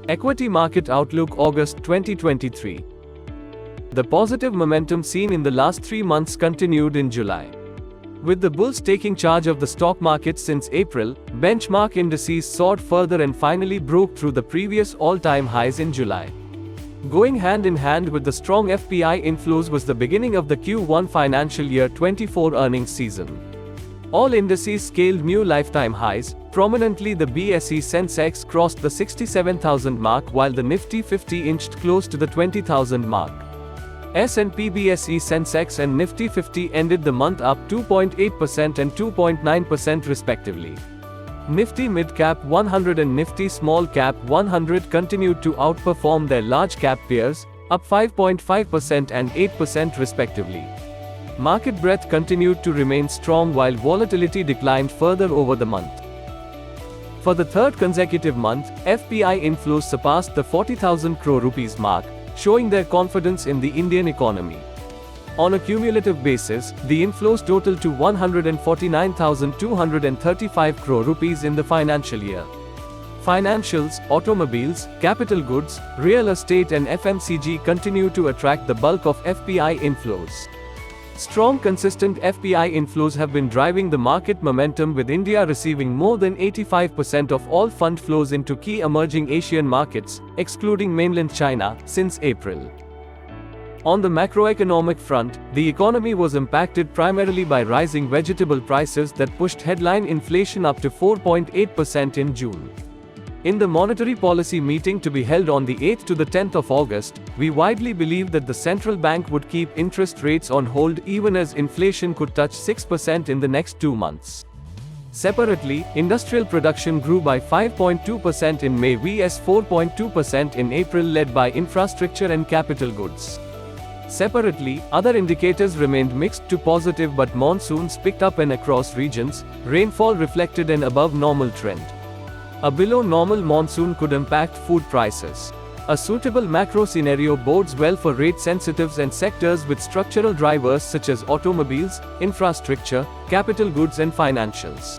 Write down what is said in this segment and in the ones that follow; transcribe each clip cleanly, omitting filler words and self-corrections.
Equity Market Outlook August 2023. The positive momentum seen in the last 3 months continued in July. With the bulls taking charge of the stock market since April, benchmark indices soared further and finally broke through the previous all-time highs in July. Going hand in hand with the strong FPI inflows was the beginning of the Q1 financial year 24 earnings season. All indices scaled new lifetime highs. Prominently, the BSE Sensex crossed the 67,000 mark while the Nifty 50 inched close to the 20,000 mark. S&P BSE Sensex and Nifty 50 ended the month up 2.8% and 2.9% respectively. Nifty Mid-Cap 100 and Nifty Small Cap 100 continued to outperform their large cap peers, up 5.5% and 8% respectively. Market breadth continued to remain strong while volatility declined further over the month. For the third consecutive month, FPI inflows surpassed the 40,000 crore rupees mark, showing their confidence in the Indian economy. On a cumulative basis, the inflows totaled to 149,235 crore rupees in the financial year. Financials, automobiles, capital goods, real estate and FMCG continue to attract the bulk of FPI inflows. Strong consistent FPI inflows have been driving the market momentum, with India receiving more than 85% of all fund flows into key emerging Asian markets, excluding mainland China, since April. On the macroeconomic front, the economy was impacted primarily by rising vegetable prices that pushed headline inflation up to 4.8% in June. In the monetary policy meeting to be held on the 8th to the 10th of August, we widely believed that the central bank would keep interest rates on hold even as inflation could touch 6% in the next 2 months. Separately, industrial production grew by 5.2% in May vs 4.2% in April, led by infrastructure and capital goods. Separately, other indicators remained mixed to positive, but monsoons picked up and across regions, rainfall reflected an above normal trend. A below normal monsoon could impact food prices. A suitable macro scenario bodes well for rate sensitives and sectors with structural drivers such as automobiles, infrastructure, capital goods and financials.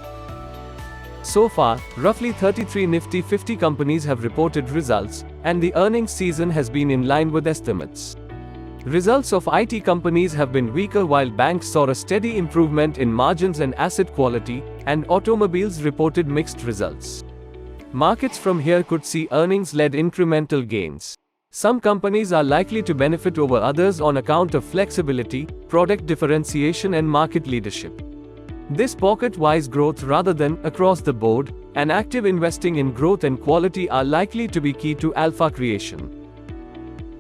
So far, roughly 33 Nifty 50 companies have reported results, and the earnings season has been in line with estimates. Results of IT companies have been weaker while banks saw a steady improvement in margins and asset quality, and automobiles reported mixed results. Markets from here could see earnings-led incremental gains. Some companies are likely to benefit over others on account of flexibility, product differentiation and market leadership. This pocket-wise growth rather than across the board, and active investing in growth and quality are likely to be key to alpha creation.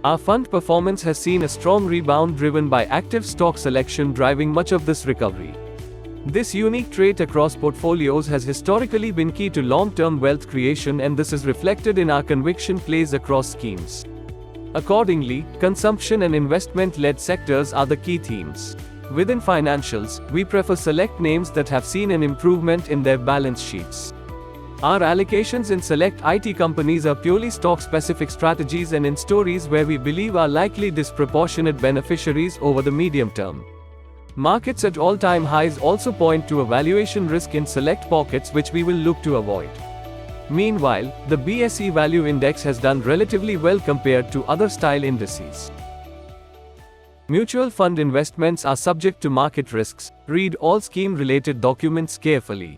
Our fund performance has seen a strong rebound driven by active stock selection driving much of this recovery. This unique trait across portfolios has historically been key to long-term wealth creation, and this is reflected in our conviction plays across schemes. Accordingly, consumption and investment-led sectors are the key themes. Within financials, we prefer select names that have seen an improvement in their balance sheets. Our allocations in select IT companies are purely stock-specific strategies and in stories where we believe are likely disproportionate beneficiaries over the medium term. Markets at all-time highs also point to a valuation risk in select pockets which we will look to avoid. Meanwhile, the BSE Value Index has done relatively well compared to other style indices. Mutual fund investments are subject to market risks. Read all scheme-related documents carefully.